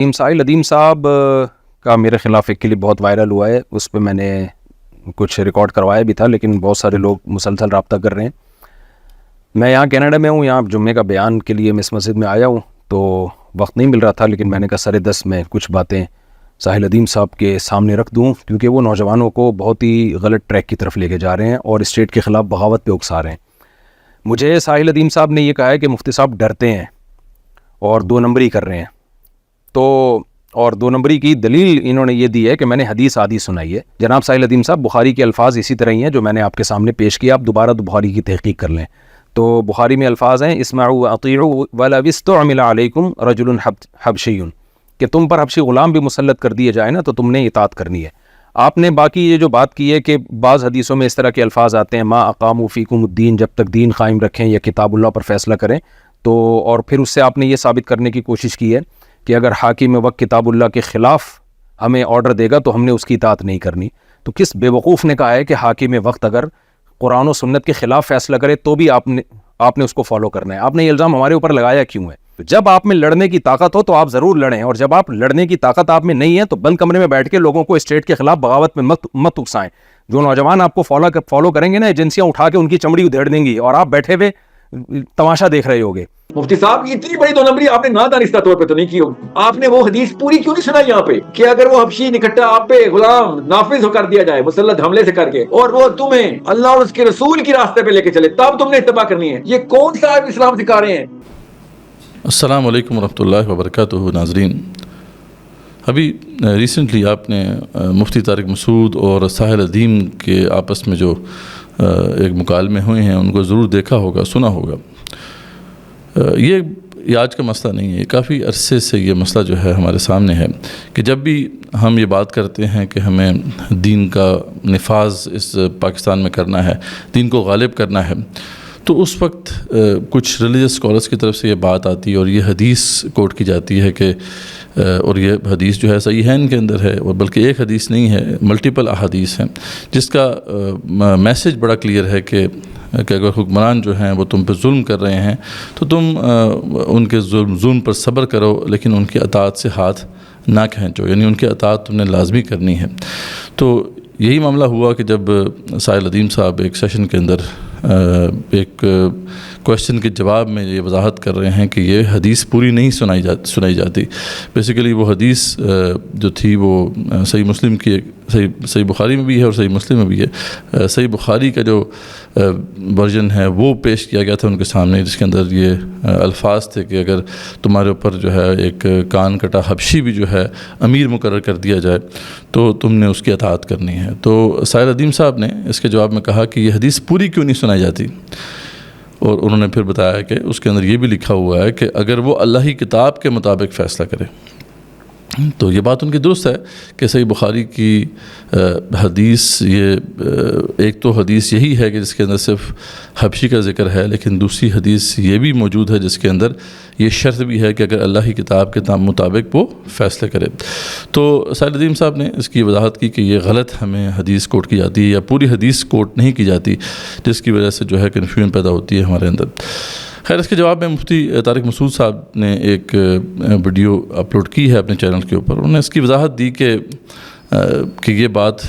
ساحل ادیم صاحب کا میرے خلاف ایک کلپ بہت وائرل ہوا ہے، اس پہ میں نے کچھ ریکارڈ کروایا بھی تھا، لیکن بہت سارے لوگ مسلسل رابطہ کر رہے ہیں۔ میں یہاں کینیڈا میں ہوں، یہاں جمعے کا بیان کے لیے میں اس مسجد میں آیا ہوں، تو وقت نہیں مل رہا تھا، لیکن میں نے کہا سر 10 میں کچھ باتیں ساحل ادیم صاحب کے سامنے رکھ دوں، کیونکہ وہ نوجوانوں کو بہت ہی غلط ٹریک کی طرف لے کے جا رہے ہیں اور اسٹیٹ کے خلاف بغاوت پہ اکسا رہے ہیں۔ مجھے ساحل ادیم صاحب نے یہ کہا ہے کہ مفتی صاحب ڈرتے ہیں اور 2 نمبری کر رہے ہیں، تو اور 2 نمبری کی دلیل انہوں نے یہ دی ہے کہ میں نے حدیث آدھی سنائی ہے۔ جناب ساحل ادیم صاحب، بخاری کے الفاظ اسی طرح ہی ہیں جو میں نے آپ کے سامنے پیش کیا، آپ دوبارہ بخاری کی تحقیق کر لیں تو بخاری میں الفاظ ہیں اسمعوا واطیعوا ولو استعمل علیکم رجل حبشی، کہ تم پر حبشی غلام بھی مسلط کر دیے جائے نا تو تم نے اطاعت کرنی ہے۔ آپ نے باقی یہ جو بات کی ہے کہ بعض حدیثوں میں اس طرح کے الفاظ آتے ہیں ما اقاموا فیکم الدین، جب تک دین قائم رکھیں یا کتاب اللہ پر فیصلہ کریں، تو اور پھر اس سے آپ نے یہ ثابت کرنے کی کوشش کی ہے کہ اگر حاکم وقت کتاب اللہ کے خلاف ہمیں آرڈر دے گا تو ہم نے اس کی اطاعت نہیں کرنی۔ تو کس بے وقوف نے کہا ہے کہ حاکم وقت اگر قرآن و سنت کے خلاف فیصلہ کرے تو بھی آپ نے اس کو فالو کرنا ہے؟ آپ نے یہ الزام ہمارے اوپر لگایا کیوں ہے؟ جب آپ میں لڑنے کی طاقت ہو تو آپ ضرور لڑیں، اور جب آپ لڑنے کی طاقت آپ میں نہیں ہے تو بند کمرے میں بیٹھ کے لوگوں کو اسٹیٹ کے خلاف بغاوت میں مت اکسائیں۔ جو نوجوان آپ کو فالو کریں گے نا، ایجنسیاں اٹھا کے ان کی چمڑی ادھیڑ دیں گی اور آپ بیٹھے ہوئے تماشا دیکھ رہے ہوگے۔ مفتی صاحب یہ اتنی بڑی 2 نمبری آپ نے نادانستہ طور پہ تو نہیں کی ہوگی؟ آپ نے وہ حدیث پوری کیوں نہیں سنا یہاں پہ کہ اگر وہ حبشی نکٹا آپ پہ غلام نافذ کر دیا جائے مسلط حملے سے کر کے، اور وہ تمہیں اللہ اور اس کے رسول کی راستے پہ لے کے چلے، تب تم نے اتباع کرنی ہے؟ یہ کون سا اسلام سکھا رہے ہیں؟ السلام علیکم ورحمۃ اللہ وبرکاتہ۔ ناظرین، ابھی ریسنٹلی آپ نے مفتی طارق مسعود اور ساحل ادیم کے آپس میں جو ایک مکالمے ہوئے ہیں ان کو ضرور دیکھا ہوگا، سنا ہوگا۔ یہ آج کا مسئلہ نہیں ہے، کافی عرصے سے یہ مسئلہ جو ہے ہمارے سامنے ہے کہ جب بھی ہم یہ بات کرتے ہیں کہ ہمیں دین کا نفاذ اس پاکستان میں کرنا ہے، دین کو غالب کرنا ہے، تو اس وقت کچھ ریلیجس اسکالرس کی طرف سے یہ بات آتی ہے اور یہ حدیث کوٹ کی جاتی ہے کہ اور یہ حدیث جو ہے صحیحین کے اندر ہے، اور بلکہ ایک حدیث نہیں ہے، ملٹیپل احادیث ہیں، جس کا میسج بڑا کلیئر ہے کہ اگر حکمران جو ہیں وہ تم پہ ظلم کر رہے ہیں تو تم ان کے ظلم پر صبر کرو، لیکن ان کی اطاعت سے ہاتھ نہ کھینچو، یعنی ان کی اطاعت تم نے لازمی کرنی ہے۔ تو یہی معاملہ ہوا کہ جب ساحل ادیم صاحب ایک سیشن کے اندر ایک کویشچن کے جواب میں یہ وضاحت کر رہے ہیں کہ یہ حدیث پوری نہیں سنائی جاتی۔ بیسیکلی وہ حدیث جو تھی وہ صحیح مسلم کی صحیح بخاری میں بھی ہے اور صحیح مسلم میں بھی ہے۔ صحیح بخاری کا جو ورژن ہے وہ پیش کیا گیا تھا ان کے سامنے، جس کے اندر یہ الفاظ تھے کہ اگر تمہارے اوپر جو ہے ایک کان کٹا حبشی بھی جو ہے امیر مقرر کر دیا جائے تو تم نے اس کی اطاعت کرنی ہے۔ تو ساحل ادیم صاحب نے اس کے جواب میں کہا کہ یہ حدیث پوری کیوں نہیں سنائی جاتی، اور انہوں نے پھر بتایا کہ اس کے اندر یہ بھی لکھا ہوا ہے کہ اگر وہ اللہ کی کتاب کے مطابق فیصلہ کرے۔ تو یہ بات ان کی درست ہے کہ صحیح بخاری کی حدیث، یہ ایک تو حدیث یہی ہے کہ جس کے اندر صرف حبشی کا ذکر ہے، لیکن دوسری حدیث یہ بھی موجود ہے جس کے اندر یہ شرط بھی ہے کہ اگر اللہ کی کتاب کے مطابق وہ فیصلہ کرے۔ تو ساحل ادیم صاحب نے اس کی وضاحت کی کہ یہ غلط ہمیں حدیث کوٹ کی جاتی ہے یا پوری حدیث کوٹ نہیں کی جاتی، جس کی وجہ سے جو ہے کنفیوژن پیدا ہوتی ہے ہمارے اندر۔ خیر، اس کے جواب میں مفتی طارق مسعود صاحب نے ایک ویڈیو اپلوڈ کی ہے اپنے چینل کے اوپر۔ انہوں نے اس کی وضاحت دی کہ یہ بات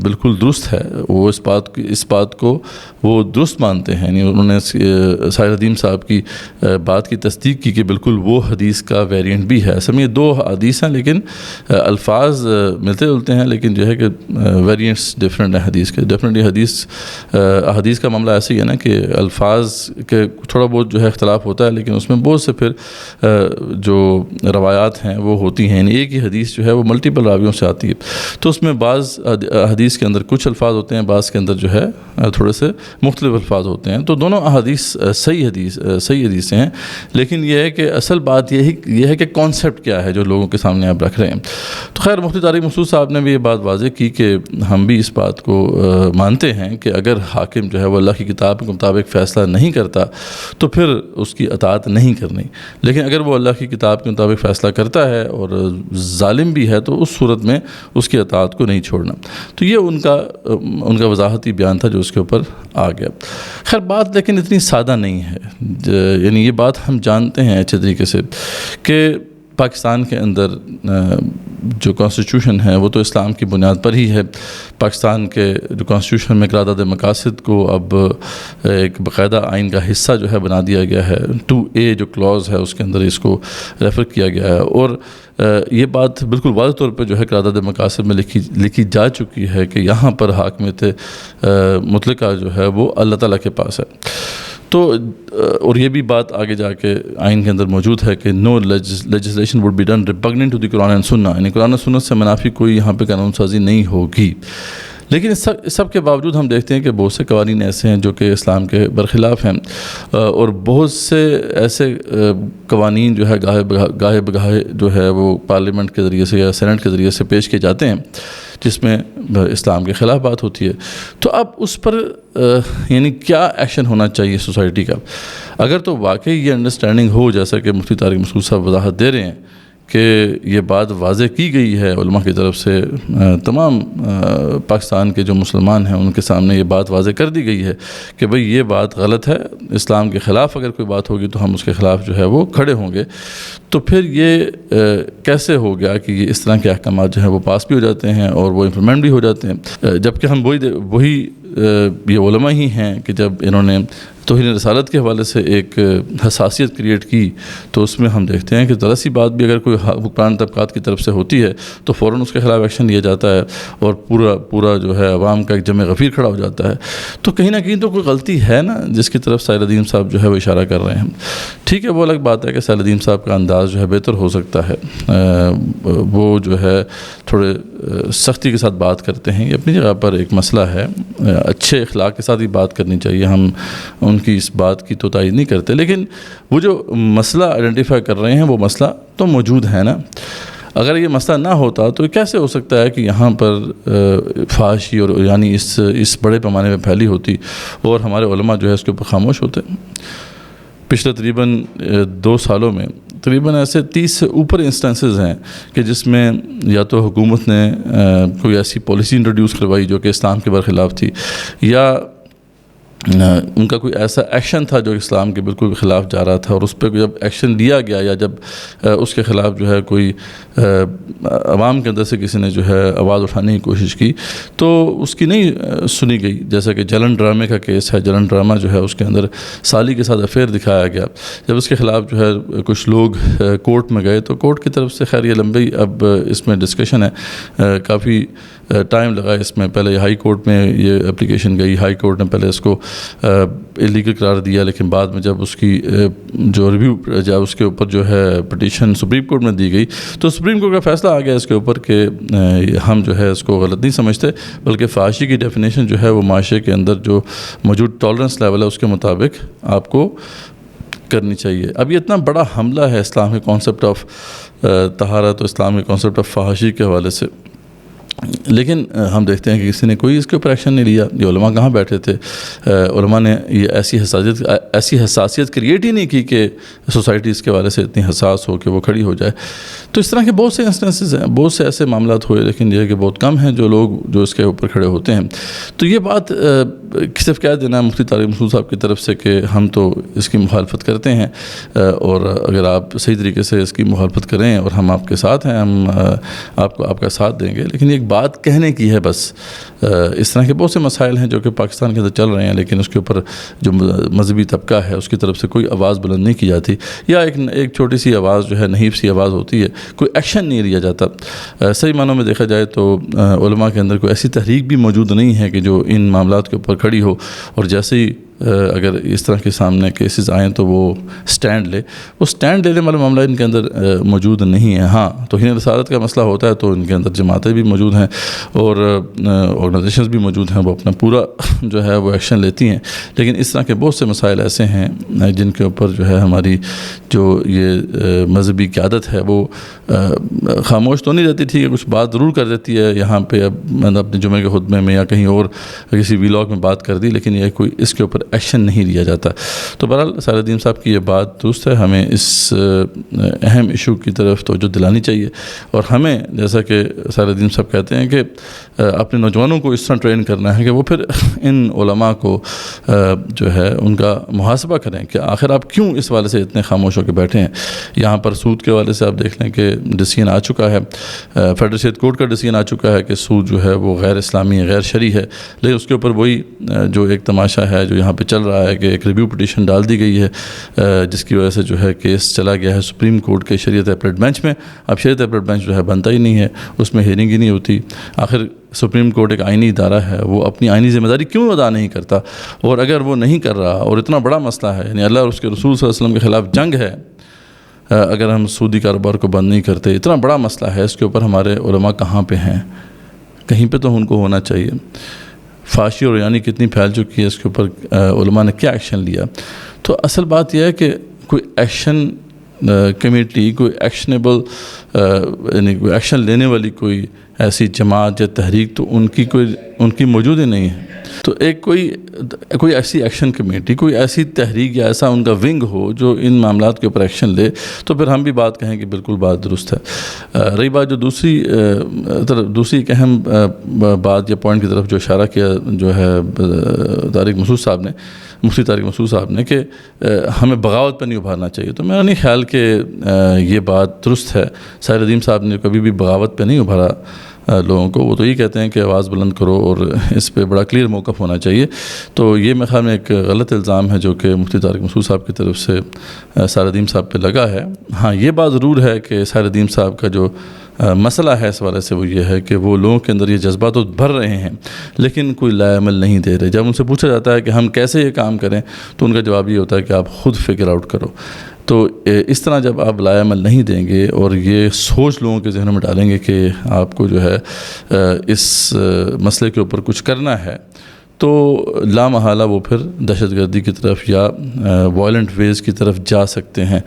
بالکل درست ہے، وہ اس بات کو وہ درست مانتے ہیں، یعنی انہوں نے ساحل ادیم صاحب کی بات کی تصدیق کی کہ بالکل وہ حدیث کا ویریئنٹ بھی ہے۔ اصل میں یہ 2 حدیث ہیں لیکن الفاظ ملتے جلتے ہیں، لیکن جو ہے کہ ویریئنٹس ڈفرینٹ ہیں حدیث کے۔ ڈیفینیٹلی حدیث کا معاملہ ایسے ہی ہے نا کہ الفاظ کے تھوڑا بہت جو ہے اختلاف ہوتا ہے، لیکن اس میں بہت سے پھر جو روایات ہیں وہ ہوتی ہیں، یعنی ایک ہی حدیث جو ہے وہ ملٹیپل راویوں سے آتی ہے۔ تو اس میں بعض حدیث کے اندر کچھ الفاظ ہوتے ہیں، بعض کے اندر جو ہے تھوڑے سے مختلف الفاظ ہوتے ہیں۔ تو دونوں احادیث صحیح حدیثیں ہیں، لیکن یہ ہے کہ اصل بات یہ ہے کہ کانسیپٹ کیا ہے جو لوگوں کے سامنے آپ رکھ رہے ہیں۔ تو خیر، مفتی طارق مسعود صاحب نے بھی یہ بات واضح کی کہ ہم بھی اس بات کو مانتے ہیں کہ اگر حاکم جو ہے وہ اللہ کی کتاب کے مطابق فیصلہ نہیں کرتا تو پھر اس کی اطاعت نہیں کرنی، لیکن اگر وہ اللہ کی کتاب کے مطابق فیصلہ کرتا ہے اور ظالم بھی ہے تو اس صورت میں اس کی اطاعت کو نہیں چھوڑنا۔ تو یہ ان کا وضاحتی بیان تھا جو اس کے اوپر آ گیا۔ خیر، بات لیکن اتنی سادہ نہیں ہے، یعنی یہ بات ہم جانتے ہیں اچھے طریقے سے کہ پاکستان کے اندر جو کانسٹیٹیوشن ہے وہ تو اسلام کی بنیاد پر ہی ہے. پاکستان کے جو کانسٹیٹیوشن میں قرارداد مقاصد کو اب ایک باقاعدہ آئین کا حصہ جو ہے بنا دیا گیا ہے. 2A جو کلوز ہے اس کے اندر اس کو ریفر کیا گیا ہے, اور یہ بات بالکل واضح طور پہ جو ہے قرارداد مقاصد میں لکھی جا چکی ہے کہ یہاں پر حاکمیت مطلقہ جو ہے وہ اللہ تعالیٰ کے پاس ہے. تو اور یہ بھی بات آگے جا کے آئین کے اندر موجود ہے کہ no legislation would be done repugnant to the قرآن اینڈ سنہ, یعنی قرآن و سنت سے منافی کوئی یہاں پہ قانون سازی نہیں ہوگی. لیکن اس سب کے باوجود ہم دیکھتے ہیں کہ بہت سے قوانین ایسے ہیں جو کہ اسلام کے برخلاف ہیں, اور بہت سے ایسے قوانین جو ہے گاہے بگاہے جو ہے وہ پارلیمنٹ کے ذریعے سے یا سینٹ کے ذریعے سے پیش کیے جاتے ہیں جس میں اسلام کے خلاف بات ہوتی ہے. تو اب اس پر یعنی کیا ایکشن ہونا چاہیے سوسائٹی کا؟ اگر تو واقعی یہ انڈرسٹینڈنگ ہو, جیسا کہ مفتی طارق مسعود صاحب وضاحت دے رہے ہیں کہ یہ بات واضح کی گئی ہے علماء کی طرف سے, تمام پاکستان کے جو مسلمان ہیں ان کے سامنے یہ بات واضح کر دی گئی ہے کہ بھئی یہ بات غلط ہے, اسلام کے خلاف اگر کوئی بات ہوگی تو ہم اس کے خلاف جو ہے وہ کھڑے ہوں گے. تو پھر یہ کیسے ہو گیا کہ یہ اس طرح کے احکامات جو ہیں وہ پاس بھی ہو جاتے ہیں اور وہ امپلیمنٹ بھی ہو جاتے ہیں, جبکہ ہم وہی یہ علماء ہی ہیں کہ جب انہوں نے توہین رسالت کے حوالے سے ایک حساسیت کریٹ کی تو اس میں ہم دیکھتے ہیں کہ ذرا سی بات بھی اگر کوئی حکمران طبقات کی طرف سے ہوتی ہے تو فوراً اس کے خلاف ایکشن لیا جاتا ہے اور پورا جو ہے عوام کا ایک جمع غفیر کھڑا ہو جاتا ہے. تو کہیں نہ کہیں تو کوئی غلطی ہے نا جس کی طرف ساحر الدین صاحب جو ہے وہ اشارہ کر رہے ہیں. ٹھیک ہے, وہ الگ بات ہے کہ ساحر الدین صاحب کا انداز جو ہے بہتر ہو سکتا ہے, وہ جو ہے تھوڑے سختی کے ساتھ بات کرتے ہیں, یہ اپنی جگہ پر ایک مسئلہ ہے, اچھے اخلاق کے ساتھ ہی بات کرنی چاہیے, ہم ان کی اس بات کی تو تائید نہیں کرتے, لیکن وہ جو مسئلہ آئیڈینٹیفائی کر رہے ہیں وہ مسئلہ تو موجود ہے نا. اگر یہ مسئلہ نہ ہوتا تو کیسے ہو سکتا ہے کہ یہاں پر فحاشی اور یعنی اس بڑے پیمانے میں پھیلی ہوتی اور ہمارے علماء جو ہے اس کے اوپر خاموش ہوتے. پچھلے تقریباً 2 سالوں میں تقریباً ایسے 30 سے اوپر انسٹنسز ہیں کہ جس میں یا تو حکومت نے کوئی ایسی پالیسی انٹروڈیوس کروائی جو کہ اسلام کے برخلاف تھی, یا ان کا کوئی ایسا ایکشن تھا جو اسلام کے بالکل خلاف جا رہا تھا, اور اس پہ جب ایکشن لیا گیا یا جب اس کے خلاف جو ہے کوئی عوام کے اندر سے کسی نے جو ہے آواز اٹھانے کی کوشش کی تو اس کی نہیں سنی گئی. جیسا کہ جلن ڈرامے کا کیس ہے, جلن ڈرامہ جو ہے اس کے اندر سالی کے ساتھ افیئر دکھایا گیا, جب اس کے خلاف جو ہے کچھ لوگ کورٹ میں گئے تو کورٹ کی طرف سے خیر یہ لمبی اب اس میں ڈسکشن ہے, کافی ٹائم لگا اس میں. پہلے ہائی کورٹ میں یہ اپلیکیشن گئی, ہائی کورٹ نے پہلے اس کو الیگل قرار دیا, لیکن بعد میں جب اس کی جو ریویو جب اس کے اوپر جو ہے پٹیشن سپریم کورٹ میں دی گئی تو سپریم کورٹ کا فیصلہ آ گیا اس کے اوپر کہ ہم جو ہے اس کو غلط نہیں سمجھتے, بلکہ فحاشی کی ڈیفینیشن جو ہے وہ معاشرے کے اندر جو موجود ٹالرنس لیول ہے اس کے مطابق آپ کو کرنی چاہیے. اب یہ اتنا بڑا حملہ ہے اسلام کے کانسیپٹ آف طہارت اور اسلام کے کانسیپٹ آف فحاشی کے حوالے سے, لیکن ہم دیکھتے ہیں کہ کسی نے کوئی اس کے اوپر ایکشن نہیں لیا. یہ علماء کہاں بیٹھے تھے؟ علماء نے یہ ایسی حساسیت کریٹ ہی نہیں کی کہ سوسائٹی اس کے حوالے سے اتنی حساس ہو کہ وہ کھڑی ہو جائے. تو اس طرح کے بہت سے انسٹنسز ہیں, بہت سے ایسے معاملات ہوئے, لیکن یہ کہ بہت کم ہیں جو لوگ جو اس کے اوپر کھڑے ہوتے ہیں. تو یہ بات صرف کہہ دینا مفتی طارق مسعود صاحب کی طرف سے کہ ہم تو اس کی مخالفت کرتے ہیں, اور اگر آپ صحیح طریقے سے اس کی مخالفت کریں اور ہم آپ کے ساتھ ہیں, ہم آپ کا ساتھ دیں گے, لیکن ایک بات کہنے کی ہے بس. اس طرح کے بہت سے مسائل ہیں جو کہ پاکستان کے اندر چل رہے ہیں, لیکن اس کے اوپر جو مذہبی طبقہ ہے اس کی طرف سے کوئی آواز بلند نہیں کی جاتی, یا ایک چھوٹی سی آواز جو ہے نحیف سی آواز ہوتی ہے, کوئی ایکشن نہیں لیا جاتا. صحیح معنوں میں دیکھا جائے تو علماء کے اندر کوئی ایسی تحریک بھی موجود نہیں ہے کہ جو ان معاملات کے اوپر کھڑی ہو, اور جیسے ہی اگر اس طرح کے سامنے کیسز آئیں تو وہ سٹینڈ لے. وہ سٹینڈ لینے والا معاملہ ان کے اندر موجود نہیں ہے. ہاں, توہین رسالت کا مسئلہ ہوتا ہے تو ان کے اندر جماعتیں بھی موجود ہیں اور آرگنائزیشنز بھی موجود ہیں, وہ اپنا پورا جو ہے وہ ایکشن لیتی ہیں, لیکن اس طرح کے بہت سے مسائل ایسے ہیں جن کے اوپر جو ہے ہماری جو یہ مذہبی قیادت ہے وہ خاموش تو نہیں رہتی. ٹھیک ہے, کچھ بات ضرور کر دیتی ہے, یہاں پہ اب میں نے اپنے جمعے کے خطبے میں یا کہیں اور کسی ویلاگ میں بات کر دی, لیکن یہ کوئی اس کے اوپر ایکشن نہیں لیا جاتا. تو بہرحال ساحر الدین صاحب کی یہ بات درست ہے, ہمیں اس اہم ایشو کی طرف توجہ دلانی چاہیے, اور ہمیں جیسا کہ ساحر الدین صاحب کہتے ہیں کہ اپنے نوجوانوں کو اس طرح ٹرین کرنا ہے کہ وہ پھر ان علماء کو جو ہے ان کا محاسبہ کریں کہ آخر آپ کیوں اس والے سے اتنے خاموش ہو کے بیٹھے ہیں. یہاں پر سود کے والے سے آپ دیکھ لیں کہ ڈیسیژن آ چکا ہے, فیڈرل اسٹیٹ کورٹ کا ڈیسیژن آ چکا ہے کہ سود جو ہے وہ غیر اسلامی غیر شرعی ہے, لیکن اس کے اوپر وہی جو ایک تماشا ہے جو یہاں پہ چل رہا ہے کہ ایک ریویو پٹیشن ڈال دی گئی ہے جس کی وجہ سے جو ہے کیس چلا گیا ہے سپریم کورٹ کے شریعت اپلیٹ بینچ میں. اب شریعت اپلیٹ بینچ جو ہے بنتا ہی نہیں ہے, اس میں ہیئرنگ ہی نہیں ہوتی. آخر سپریم کورٹ ایک آئینی ادارہ ہے, وہ اپنی آئینی ذمہ داری کیوں ادا نہیں کرتا؟ اور اگر وہ نہیں کر رہا اور اتنا بڑا مسئلہ ہے, یعنی اللہ اور اس کے رسول صلی اللہ علیہ وسلم کے خلاف جنگ ہے, اگر ہم سودی کاروبار کو بند نہیں کرتے, اتنا بڑا مسئلہ ہے, اس کے اوپر ہمارے علماء کہاں پہ ہیں؟ کہیں پہ تو ان کو ہونا چاہیے. فحاشی اور یعنی کتنی پھیل چکی ہے, اس کے اوپر علماء نے کیا ایکشن لیا؟ تو اصل بات یہ ہے کہ کوئی ایکشن کمیٹی, کوئی ایکشنیبل یعنی کوئی ایکشن لینے والی کوئی ایسی جماعت یا تحریک تو ان کی موجود ہی نہیں ہے. تو ایک کوئی ایسی ایکشن کمیٹی, کوئی ایسی تحریک یا ایسا ان کا ونگ ہو جو ان معاملات کے اوپر ایکشن لے, تو پھر ہم بھی بات کہیں کہ بالکل بات درست ہے. رہی بات جو دوسری ایک اہم بات یا پوائنٹ کی طرف جو اشارہ کیا جو ہے طارق مسعود صاحب نے, مفتی طارق مسعود صاحب نے, کہ ہمیں بغاوت پہ نہیں ابھارنا چاہیے, تو میرا نہیں خیال کہ یہ بات درست ہے. ساحر الدین صاحب نے کبھی بھی بغاوت پہ نہیں ابھارا لوگوں کو. وہ تو یہ کہتے ہیں کہ آواز بلند کرو اور اس پہ بڑا کلیئر موقف ہونا چاہیے. تو یہ میرے خیال میں ایک غلط الزام ہے جو کہ مفتی طارق مسعود صاحب کی طرف سے ساحر الدین صاحب پہ لگا ہے. ہاں یہ بات ضرور ہے کہ ساحر الدین صاحب کا جو مسئلہ ہے اس والے سے وہ یہ ہے کہ وہ لوگوں کے اندر یہ جذبات تو بھر رہے ہیں لیکن کوئی لائے عمل نہیں دے رہے. جب ان سے پوچھا جاتا ہے کہ ہم کیسے یہ کام کریں تو ان کا جواب یہ ہوتا ہے کہ آپ خود فگر آؤٹ کرو. تو اس طرح جب آپ لائے عمل نہیں دیں گے اور یہ سوچ لوگوں کے ذہنوں میں ڈالیں گے کہ آپ کو جو ہے اس مسئلے کے اوپر کچھ کرنا ہے, تو لامحالہ وہ پھر دہشت گردی کی طرف یا وائلنٹ ویز کی طرف جا سکتے ہیں.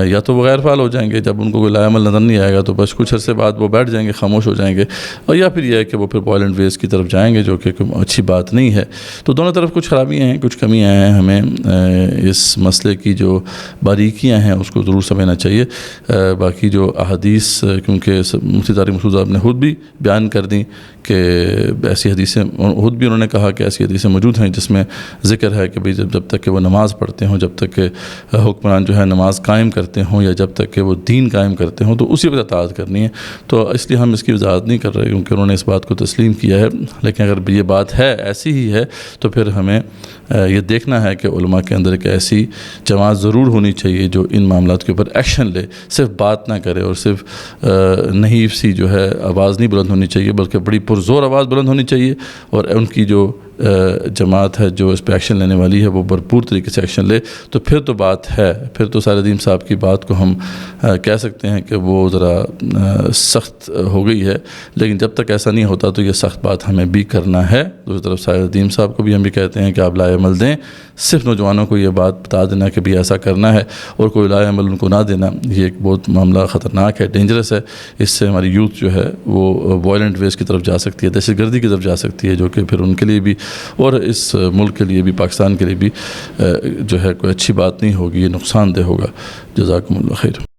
یا تو وہ غیر فعال ہو جائیں گے, جب ان کو کوئی لائے عمل نظر نہیں آئے گا تو بس کچھ عرصے بعد وہ بیٹھ جائیں گے, خاموش ہو جائیں گے, اور یا پھر یہ ہے کہ وہ پھر وائلنٹ ویز کی طرف جائیں گے, جو کہ اچھی بات نہیں ہے. تو دونوں طرف کچھ خرابیاں ہیں, کچھ کمیاں ہیں. ہمیں اس مسئلے کی جو باریکیاں ہیں اس کو ضرور سمجھنا چاہیے. باقی جو احادیث, کیونکہ مفتی طارق مسعود صاحب نے خود بھی بیان کر دیں کہ ایسی حدیثیں, خود بھی انہوں نے کہا کہ ایسی حدیثیں موجود ہیں جس میں ذکر ہے کہ بھئی جب تک کہ وہ نماز پڑھتے ہوں, جب تک کہ حکمران جو ہے نماز قائم کرتے ہوں, یا جب تک کہ وہ دین قائم کرتے ہوں, تو اسی وقت اطاعت کرنی ہے. تو اس لیے ہم اس کی وضاحت نہیں کر رہے کیونکہ انہوں نے اس بات کو تسلیم کیا ہے. لیکن اگر یہ بات ہے ایسی ہی ہے تو پھر ہمیں یہ دیکھنا ہے کہ علماء کے اندر ایک ایسی جماعت ضرور ہونی چاہیے جو ان معاملات کے اوپر ایکشن لے, صرف بات نہ کرے اور صرف نحیف سی جو ہے آواز نہیں بلند ہونی چاہیے, بلکہ بڑی پرزور آواز بلند ہونی چاہیے. اور ان کی جو جماعت ہے جو اس پہ ایکشن لینے والی ہے وہ بھرپور طریقے سے ایکشن لے, تو پھر تو بات ہے. پھر تو ساحر الدین صاحب کی بات کو ہم کہہ سکتے ہیں کہ وہ ذرا سخت ہو گئی ہے, لیکن جب تک ایسا نہیں ہوتا تو یہ سخت بات ہمیں بھی کرنا ہے. دوسری طرف ساحر الدین صاحب کو بھی ہم بھی کہتے ہیں کہ آپ لائے عمل دیں, صرف نوجوانوں کو یہ بات بتا دینا کہ بھی ایسا کرنا ہے اور کوئی لائے عمل ان کو نہ دینا, یہ ایک بہت معاملہ خطرناک ہے, ڈینجرس ہے. اس سے ہماری یوتھ جو ہے وہ وائلنٹ ویز کی طرف جا سکتی ہے, دہشت گردی کی طرف جا سکتی ہے, جو کہ پھر ان کے لیے بھی اور اس ملک کے لیے بھی, پاکستان کے لیے بھی جو ہے کوئی اچھی بات نہیں ہوگی, یہ نقصان دہ ہوگا. جزاکم اللہ خیر.